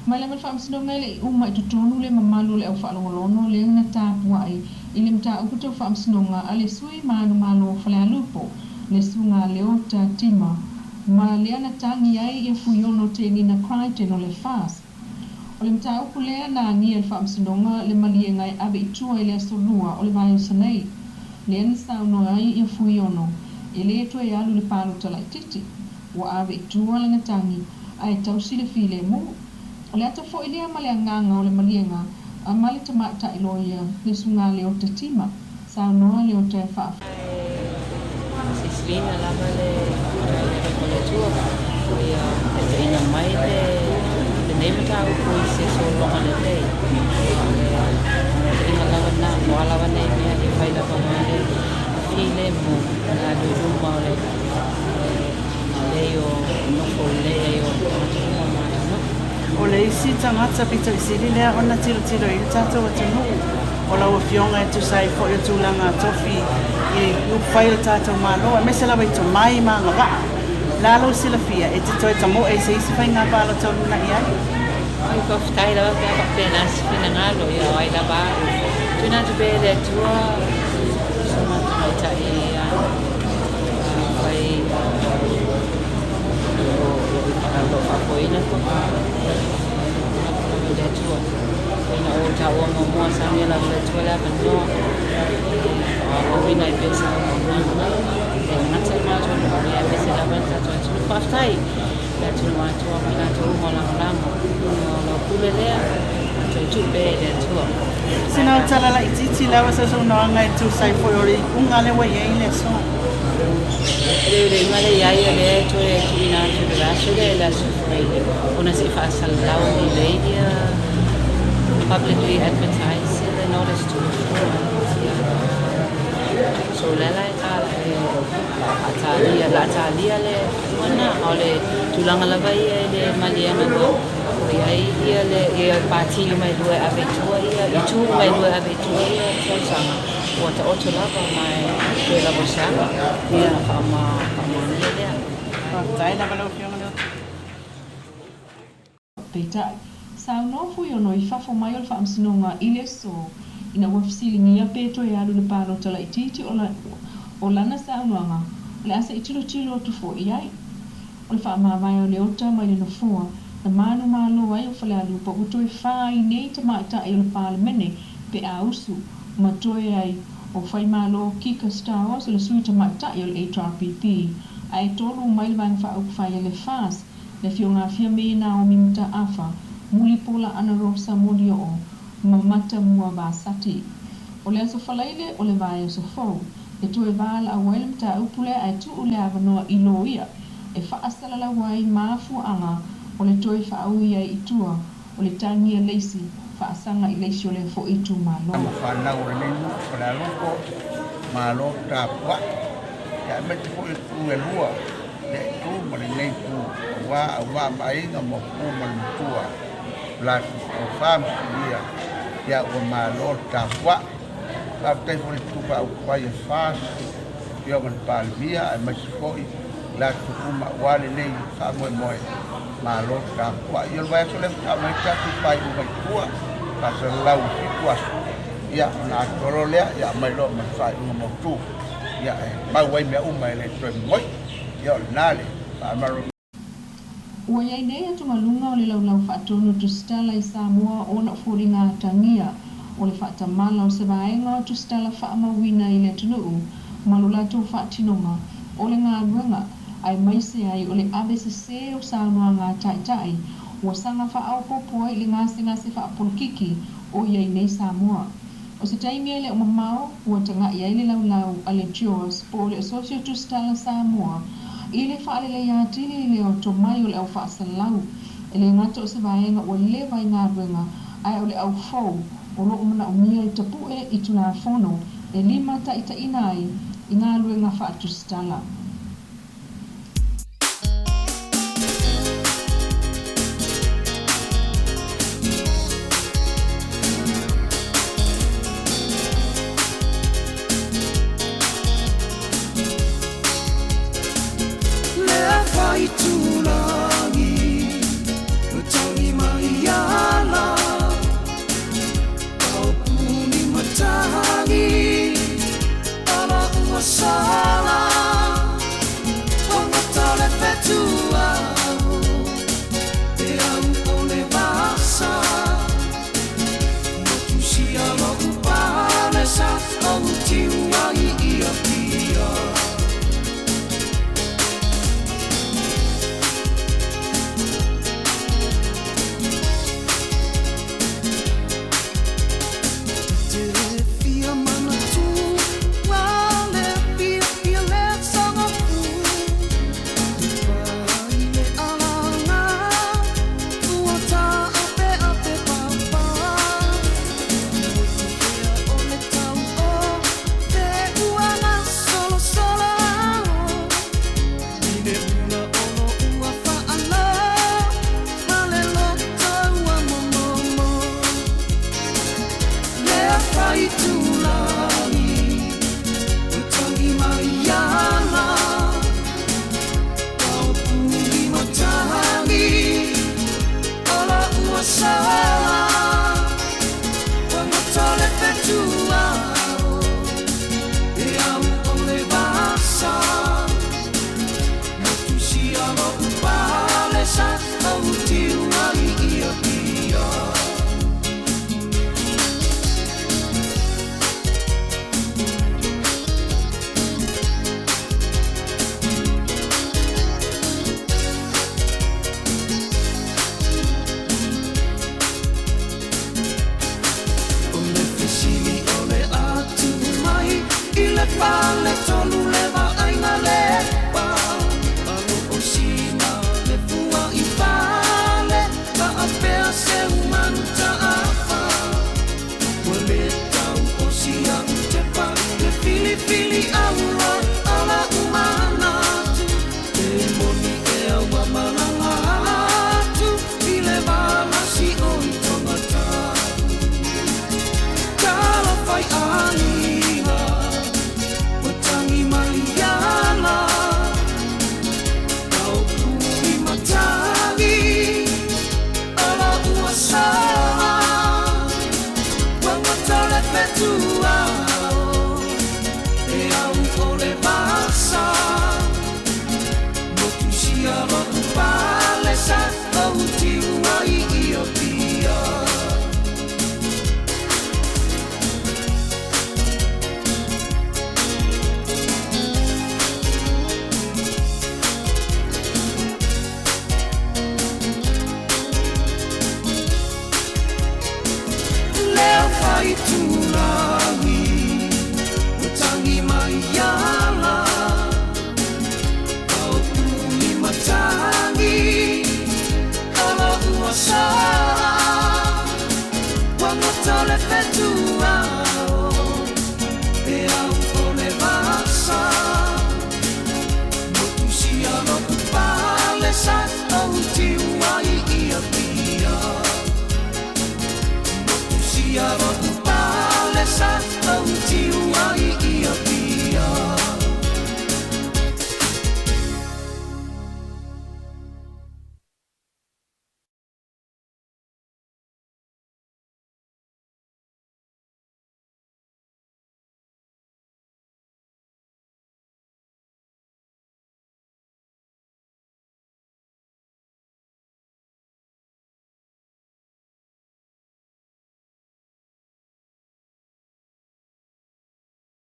Mai le whaamasino ngai le uma I tutonu le mamalu le au whaalongolono le na tāpua I le mta uku tau whaamasino ngā a le sui manu malo whale alupo le sunga le ota tima ma le ana tangi ai fuiono te ni na Crichton o le fast. O le mta uku lea na ngia le whaamasino ngā le malie ngai abe itua le asolua o le vai o Sene. Le ana sauno ai fuiono e le tua alu le palo talai titi wa abe itua le ngatangi ai tausi le file mu. O le ata fo ilea ma le anganga o le malienga a mali tamata iloia le sunga le o te tima sa noa le o te whaafu. Sislina lama le le tua ia e ina mai le neimata o ko I se so longa le lei. Ina lava na o lava nei mea I whai lava mai file mo na duruma o le lei o nofo lei o matuma mai. O le isi tangata pito isiri lea ona tiro I tatou atunu. O la o fionga tu sai fo yo tulanga tofi I whai le tatou maloa. Me se lawa I to mai ma ngā wā. Lalo sila fia e te toi tamo e se isi whai ngā pālo tau luna I ai. Ai ko ftai lawa pia pa pena si fina ngalo I a wai la ba. Tuna tu be le tua sama tu ta I wai lo fapoina ko le tua ina o ta o mo sa mi la le tua la no o vina I pensa e na se ma jo no ya pensa la vanta to tu pastai la tu ma tu mi la tu mo la lo kule le tu be le tua sina tala la ititi la wasa so no ngai tu sai fo ori unga le wa ye le so le male ya le tu le ina tu la so le la so una si fa sallau Ni media publicly advertise the notice to so la Atalia le mana ole tulanga la vai le maliana no ai ia le ia party mai due aventura ia I tu mai due aventura so sama wata oto lava mai due la bosana ia kama le dia tai na malo fionga Peitai. Sa no fuiono I fafo mai o le whaamsinonga I le so ina wafisilingia peto e alu le palo tala ititi o lana sa anuanga le asa itilo o tufo iai. O le whaamawai o le ota mai le nofua na manu malo ai o whale alu pa uto e whai nei ta maita e o le pale mene pe a usu ma toe ai o whai malo kika Star Wars o le sui ta maita e o le HRPP ai tolu mai le vang wha uku whai le fast le fionga fia me na o mimta afa muli pola ana rosa moli o mamata mua basati o le aso falaile o le vai o sofo le tu e vala a welm ta upule ai tu ule avanoa iloia e fa asala la wai mafu anga o le tu e fa auia itua o le tangia leisi fa asanga I leisi o le fo itu malo fa na o le no para loko malo ta pa ya me te fo tu e lua le tu ma le nei tu wa mai nga mo ku man tua la o fam ya o malo ta wa la te fo tu pa o pa ye fa yo man pa via ai ma fo la tu ma wale nei fa mo malo ta wa yo va so le ta ma ta tu pa o mai tua pa se lau fi tua ya na toro le ya mai lo ma fa mo tu ya ba wai me o mai le tu mo yo nale pa ma Ua iai nei atu malunga o le laulau whaatono tu stala I Samoa o na furinga tangia o le whaatamala o se vaenga o tu stala whaamawina I le tunuu malulatu whaatinonga o le ngā ruanga ai maise ai o le ABCC o Samoa ngā taitai ua sanga whaaupopoa I le ngase whaapolkiki o iai nei Samoa. O se taimi le o mamao ua tanga iai le laulau a le Jaws po le Associate tu stala Samoa I le whaalele ia tili le o to mai o le au whaasalau e le ngata o se vaenga o le vai ngā ruenga ai o le au fau o lo umana o mia I tapue I tuna fono e lima ta ita inai I ngā ruenga whaatu stala. Too long, but tell me my tole petu